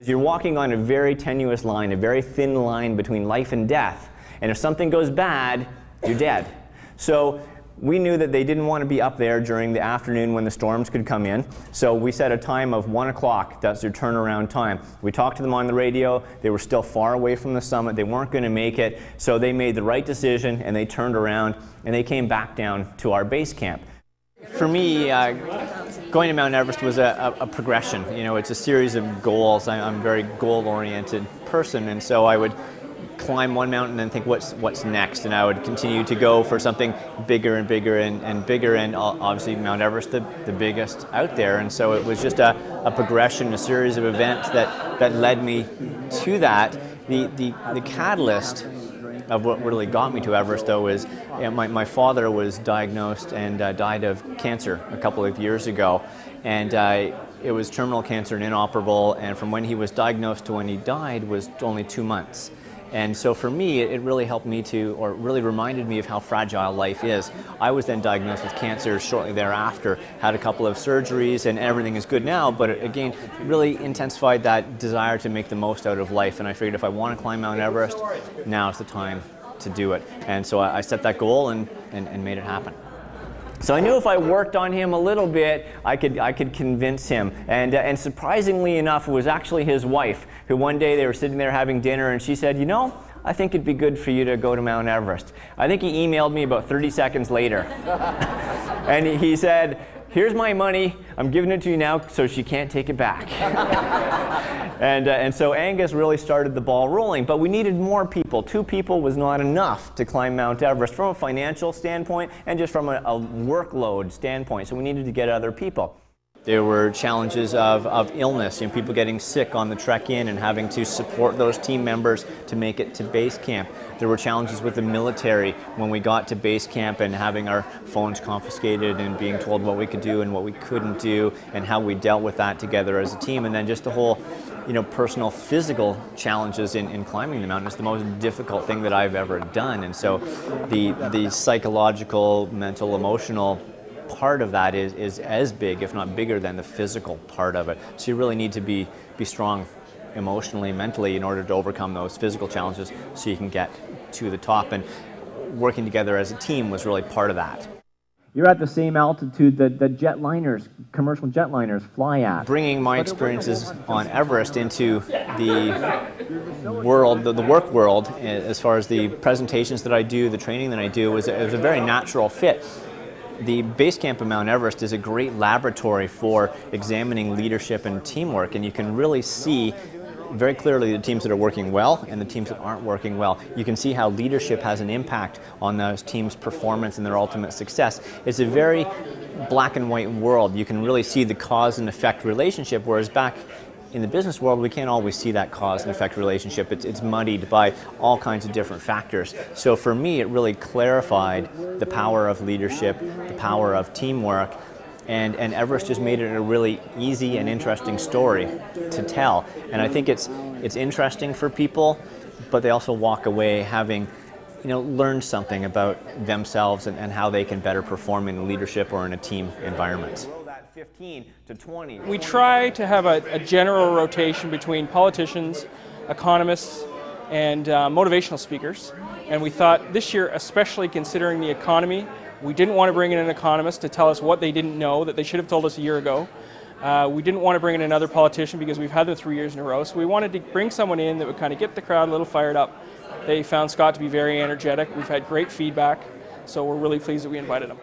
You're walking on a very tenuous line, a very thin line between life and death. And if something goes bad, you're dead. So we knew that they didn't want to be up there during the afternoon when the storms could come in. So we set a time of 1 o'clock. That's their turnaround time. We talked to them on the radio. They were still far away from the summit. They weren't going to make it. So they made the right decision, and they turned around, and they came back down to our base camp. For me, going to Mount Everest was a progression. You know, it's a series of goals. I'm a very goal-oriented person, and so I would climb one mountain and think, what's next? And I would continue to go for something bigger and bigger and bigger, and obviously Mount Everest, the biggest out there. And so it was just a progression, a series of events that led me to that. The catalyst of what really got me to Everest, though, is my father was diagnosed and died of cancer a couple of years ago. And it was terminal cancer and inoperable, and from when he was diagnosed to when he died was only 2 months. And so for me, it really helped me to, or really reminded me of how fragile life is. I was then diagnosed with cancer shortly thereafter, had a couple of surgeries, and everything is good now, but again, really intensified that desire to make the most out of life. And I figured if I want to climb Mount Everest, now's the time to do it. And so I set that goal and made it happen. So I knew if I worked on him a little bit, I could convince him. And surprisingly enough, it was actually his wife, who one day they were sitting there having dinner, and she said, you know, I think it'd be good for you to go to Mount Everest. I think he emailed me about 30 seconds later. And he said, here's my money, I'm giving it to you now so she can't take it back. And so Angus really started the ball rolling, but we needed more people. 2 people was not enough to climb Mount Everest from a financial standpoint and just from a workload standpoint, so we needed to get other people. There were challenges of illness, you know, people getting sick on the trek in and having to support those team members to make it to base camp. There were challenges with the military when we got to base camp and having our phones confiscated and being told what we could do and what we couldn't do, and how we dealt with that together as a team. And then just the whole, you know, personal physical challenges in climbing the mountain is the most difficult thing that I've ever done. And so the psychological, mental, emotional part of that is as big, if not bigger, than the physical part of it. So you really need to be strong emotionally, mentally, in order to overcome those physical challenges so you can get to the top. And working together as a team was really part of that. You're at the same altitude that jetliners, commercial jetliners, fly at. Bringing my experiences on Everest into the world, the work world, as far as the presentations that I do, the training that I do, was a very natural fit. The base camp of Mount Everest is a great laboratory for examining leadership and teamwork, and you can really see very clearly the teams that are working well and the teams that aren't working well. You can see how leadership has an impact on those teams' performance and their ultimate success. It's a very black and white world. You can really see the cause and effect relationship, whereas back in the business world, we can't always see that cause and effect relationship. It's muddied by all kinds of different factors. So for me, it really clarified the power of leadership, the power of teamwork, and Everest just made it a really easy and interesting story to tell. And I think it's interesting for people, but they also walk away having, you know, learned something about themselves and how they can better perform in leadership or in a team environment. 15 to 20. We try to have a general rotation between politicians, economists, and motivational speakers. And we thought this year, especially considering the economy, we didn't want to bring in an economist to tell us what they didn't know that they should have told us a year ago. We didn't want to bring in another politician because we've had them 3 years in a row. So we wanted to bring someone in that would kind of get the crowd a little fired up. They found Scott to be very energetic. We've had great feedback, so we're really pleased that we invited him.